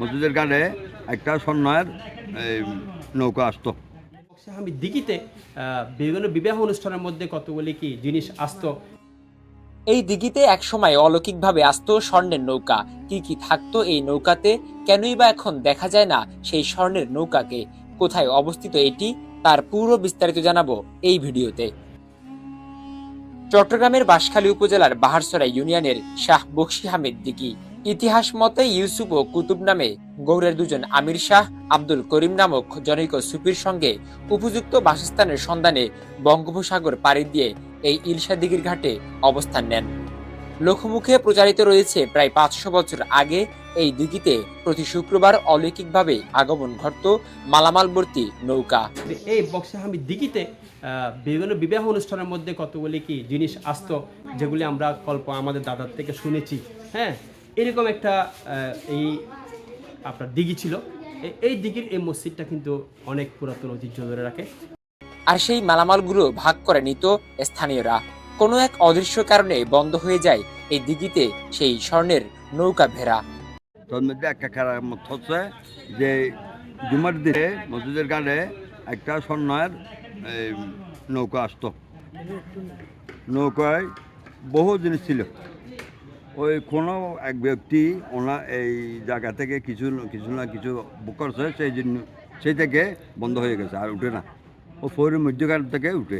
মসজিদের ঘাটে একটা স্বর্ণের নৌকা আসতো। আমি দিঘিতে বিভিন্ন বিবাহ অনুষ্ঠানের মধ্যে কতগুলি কি জিনিস আসতো। এই দিঘিতে একসময় অলৌকিকভাবে আসতো স্বর্ণের নৌকা। কি কি থাকতো এই নৌকাতে, কেনই বা এখন দেখা যায় না সেই স্বর্ণের নৌকাকে, কোথায় অবস্থিত এটি, তার পুরো বিস্তারিত জানাবো এই ভিডিওতে। চট্টগ্রামের বাঁশখালী উপজেলার বাহারছড়া ইউনিয়নের শাহ বখশী হামিদ দিঘি। ইতিহাস মতে ইউসুফ ও কুতুব নামে গৌড়ের দুজন আমির শাহ আব্দুল করিম নামক জনৈক সুফির সঙ্গে উপযুক্ত বাসস্থানের সন্ধানে বঙ্গোপসাগর পাড়ি দিয়ে এই ইলশা দিঘির ঘাটে অবস্থান নেন। লোকমুখে প্রচারিত রয়েছে প্রায় 500 বছর আগে এই দিঘিতে প্রতি শুক্রবার অলৌকিকভাবে আগমন ঘটত মালামালবর্তী নৌকা। এই বক্সে আমি দিঘিতে বিভিন্ন বিবাহ অনুষ্ঠানের মধ্যে কতগুলি কি জিনিস আসতো, যেগুলি আমরা আমাদের দাদার থেকে শুনেছি। হ্যাঁ, এরকম একটা এই আপনার দিঘি ছিল। এই দিঘির এই মসজিদটা কিন্তু অনেক পুরাতন ঐতিহ্য ধরে রাখে। আর সেই মালামালগুলো ভাগ করে নিত স্থানীয়রা। কোনো এক অদৃশ্য কারণে বন্ধ হয়ে যায় এই দিঘিতে সেই স্বর্ণের নৌকা ভেড়া। তার মধ্যে একটা কেরামত হচ্ছে যে জুমার দিনে মসজিদের ঘাটে একটা স্বর্ণের নৌকা আসতো। নৌকায় বহু জিনিস ছিল। ওই কোনো এক ব্যক্তি ওনার এই জায়গা থেকে কিছু না কিছু বুক করছে, সেই থেকে বন্ধ হয়ে গেছে, আর উঠে না। ও ফৌরের মধ্যখান থেকে উঠে।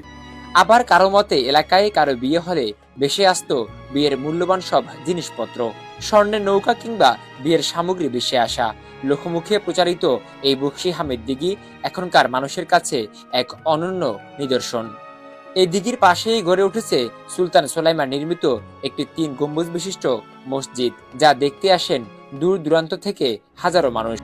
আবার কারো মতে এলাকায় কারো বিয়ে হলে বেশি আসতো বিয়ের মূল্যবান সব জিনিসপত্র, স্বর্ণের নৌকা কিংবা বিয়ের সামগ্রী বেশি আসা। লোকমুখে প্রচারিত এই বখশী হামিদ দিঘি এখনকার মানুষের কাছে এক অনন্য নিদর্শন। এই দিঘির পাশেই গড়ে উঠেছে সুলতান সুলাইমান নির্মিত একটি 3 গম্বুজ বিশিষ্ট মসজিদ, যা দেখতে আসেন দূর দূরান্ত থেকে হাজারো মানুষ।